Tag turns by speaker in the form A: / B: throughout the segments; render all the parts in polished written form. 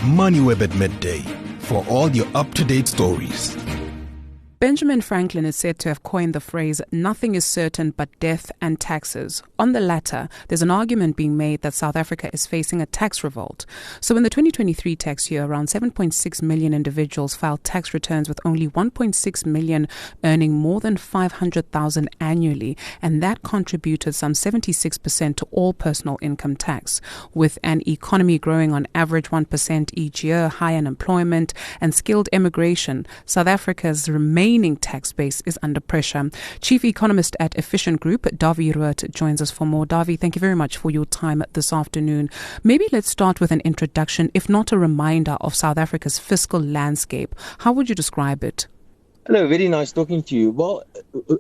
A: Moneyweb at midday for all your up-to-date stories.
B: Benjamin Franklin is said to have coined the phrase, "Nothing is certain but death and taxes." On the latter, there's an argument being made that South Africa is facing a tax revolt. So in the 2023 tax year, around 7.6 million individuals filed tax returns, with only 1.6 million earning more than 500,000 annually, and that contributed some 76% to all personal income tax. With an economy growing on average 1% each year, high unemployment and skilled immigration, South Africa's remaining tax base is under pressure. Chief economist at Efficient Group, Davi Ruert, joins us for more. Davi, thank you very much for your time this afternoon. Maybe let's start with an introduction, if not a reminder, of South Africa's fiscal landscape. How would you describe it?
C: Hello, very nice talking to you. Well,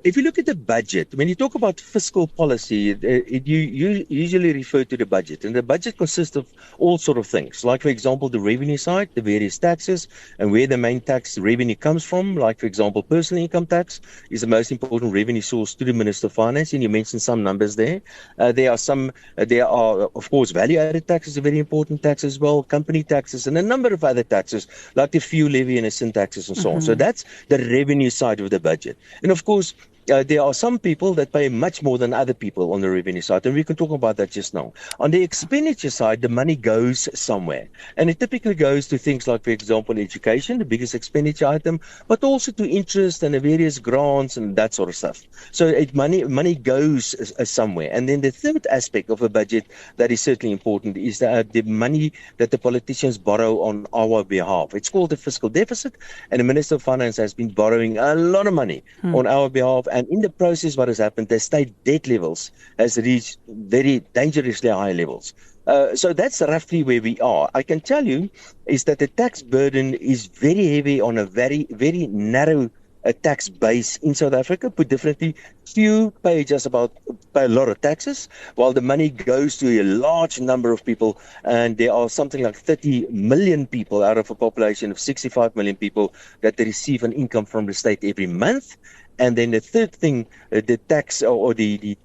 C: if you look at the budget, when you talk about fiscal policy, you usually refer to the budget. And the budget consists of all sort of things. Like, for example, the revenue side, the various taxes, and where the main tax revenue comes from. Like, for example, personal income tax is the most important revenue source to the Minister of Finance. And you mentioned some numbers there. There are, of course, value-added taxes, a very important tax as well, company taxes, and a number of other taxes, like the fuel levy and the sin taxes and so on. So that's the revenue side of the budget. And of course, there are some people that pay much more than other people on the revenue side, and we can talk about that just now. On the expenditure side, the money goes somewhere, and it typically goes to things like, for example, education, the biggest expenditure item, but also to interest and the various grants and that sort of stuff. So money goes somewhere. And then the third aspect of a budget that is certainly important is the money that the politicians borrow on our behalf. It's called the fiscal deficit, and the Minister of Finance has been borrowing a lot of money on our behalf. And in the process, what has happened, the state debt levels has reached very dangerously high levels. So that's roughly where we are. I can tell you is that the tax burden is very heavy on a very, very narrow tax base in South Africa. Put differently, few pay a lot of taxes, while the money goes to a large number of people, and there are something like 30 million people out of a population of 65 million people that receive an income from the state every month. And then the third thing, the tax or the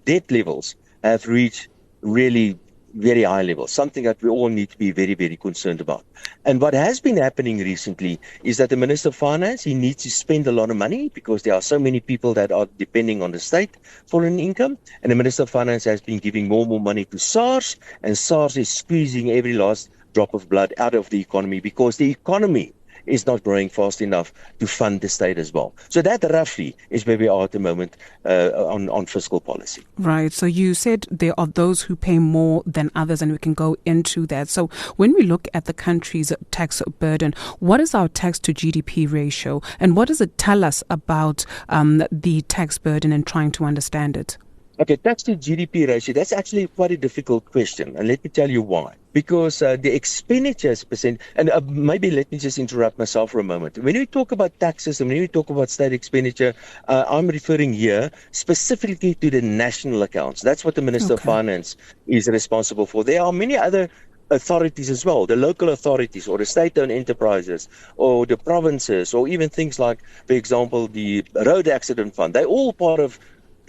C: debt levels have reached really very high levels, something that we all need to be very, very concerned about. And what has been happening recently is that the Minister of Finance, he needs to spend a lot of money because there are so many people that are depending on the state for an income. And the Minister of Finance has been giving more and more money to SARS, and SARS is squeezing every last drop of blood out of the economy because the economy is not growing fast enough to fund the state as well. So that roughly is where we are at the moment on fiscal policy.
B: Right. So you said there are those who pay more than others, and we can go into that. So when we look at the country's tax burden, what is our tax to GDP ratio, and what does it tell us about the tax burden and trying to understand it?
C: Okay, tax to GDP ratio, that's actually quite a difficult question. And let me tell you why. Because the expenditures percent, and maybe let me just interrupt myself for a moment. When we talk about taxes and when we talk about state expenditure, I'm referring here specifically to the national accounts. That's what the Minister of Finance is responsible for. There are many other authorities as well, the local authorities or the state-owned enterprises or the provinces, or even things like, for example, the road accident fund. They're all part of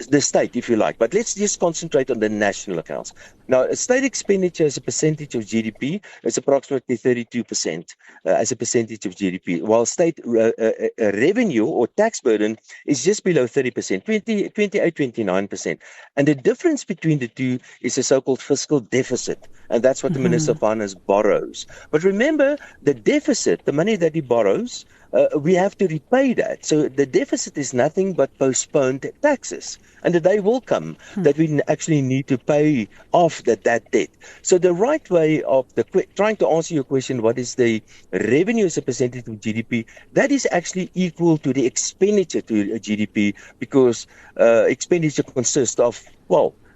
C: the state, if you like, but let's just concentrate on the national accounts. Now, state expenditure as a percentage of GDP is approximately 32% as a percentage of GDP, while state revenue or tax burden is just below 30%, 29%. And the difference between the two is a so-called fiscal deficit, and that's what the Minister of Finance borrows. But remember, the deficit, the money that he borrows, we have to repay that. So the deficit is nothing but postponed taxes. And the day will come that we actually need to pay off that debt. So the right way of trying to answer your question, what is the revenue as a percentage of GDP, that is actually equal to the expenditure to GDP, because expenditure consists of,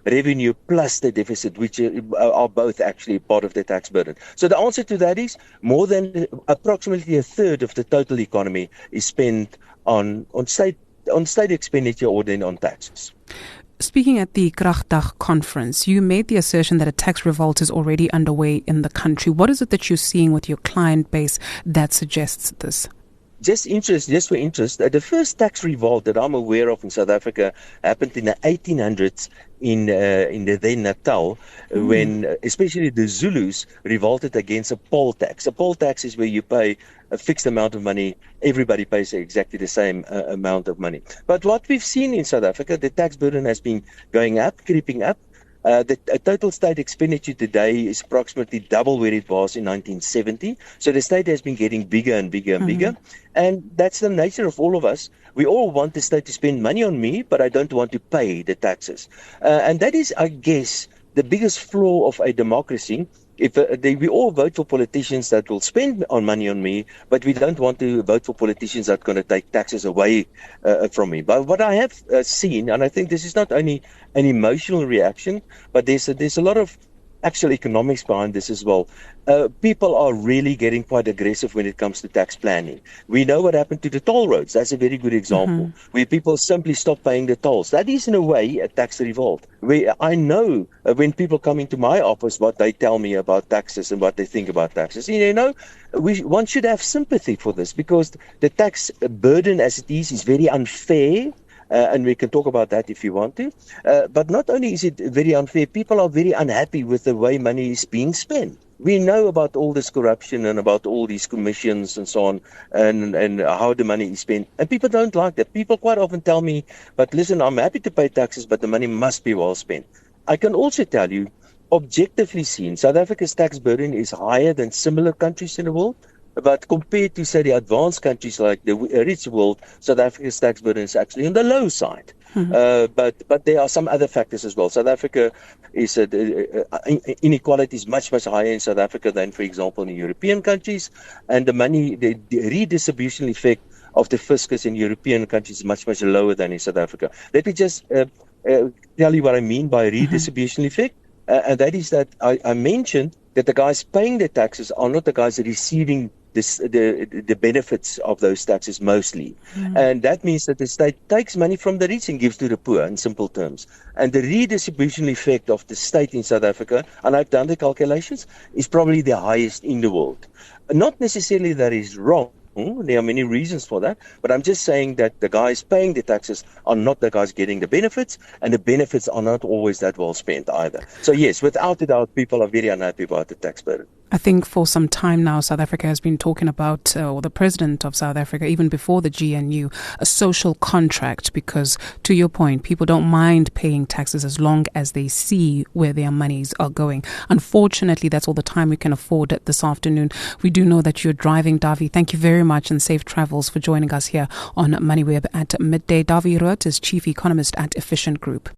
C: revenue plus the deficit, which are both actually part of the tax burden. So the answer to that is more than approximately a third of the total economy is spent on state expenditure or then on taxes.
B: Speaking at the Kragdag conference, you made the assertion that a tax revolt is already underway in the country. What is it that you're seeing with your client base that suggests this?
C: Just for interest, the first tax revolt that I'm aware of in South Africa happened in the 1800s in the then Natal, when especially the Zulus revolted against a poll tax. A poll tax is where you pay a fixed amount of money. Everybody pays exactly the same amount of money. But what we've seen in South Africa, the tax burden has been going up, creeping up. The total state expenditure today is approximately double where it was in 1970. So the state has been getting bigger and bigger and bigger. And that's the nature of all of us. We all want the state to spend money on me, but I don't want to pay the taxes. And that is, I guess, the biggest flaw of a democracy. If we all vote for politicians that will spend money on me, but we don't want to vote for politicians that are going to take taxes away from me. But what I have seen, and I think this is not only an emotional reaction, but there's a lot of actual economics behind this as well. People are really getting quite aggressive when it comes to tax planning. We know what happened to the toll roads. That's a very good example, where people simply stop paying the tolls. That is, in a way, a tax revolt. I know when people come into my office what they tell me about taxes and what they think about taxes. One should have sympathy for this, because the tax burden as it is very unfair. And we can talk about that if you want to. But not only is it very unfair, people are very unhappy with the way money is being spent. We know about all this corruption and about all these commissions and so on, and how the money is spent. And people don't like that. People quite often tell me, but listen, I'm happy to pay taxes, but the money must be well spent. I can also tell you, objectively seen, South Africa's tax burden is higher than similar countries in the world. But compared to, say, the advanced countries like the rich world, South Africa's tax burden is actually on the low side. But there are some other factors as well. South Africa is inequality is much higher in South Africa than, for example, in European countries, and the redistribution effect of the fiscus in European countries is much lower than in South Africa. Let me just tell you what I mean by redistribution effect, and that is that I mentioned that the guys paying the taxes are not the guys receiving the benefits of those taxes mostly. And that means that the state takes money from the rich and gives to the poor, in simple terms. And the redistribution effect of the state in South Africa, and I've done the calculations, is probably the highest in the world. Not necessarily that is wrong. There are many reasons for that, but I'm just saying that the guys paying the taxes are not the guys getting the benefits, and the benefits are not always that well spent either. So yes, without a doubt, people are very unhappy about the tax burden.
B: I think for some time now, South Africa has been talking about, or the president of South Africa, even before the GNU, a social contract, because to your point, people don't mind paying taxes as long as they see where their monies are going. Unfortunately, that's all the time we can afford this afternoon. We do know that you're driving, Davi. Thank you very much, and safe travels for joining us here on Moneyweb at midday. Davi Roth is Chief Economist at Efficient Group.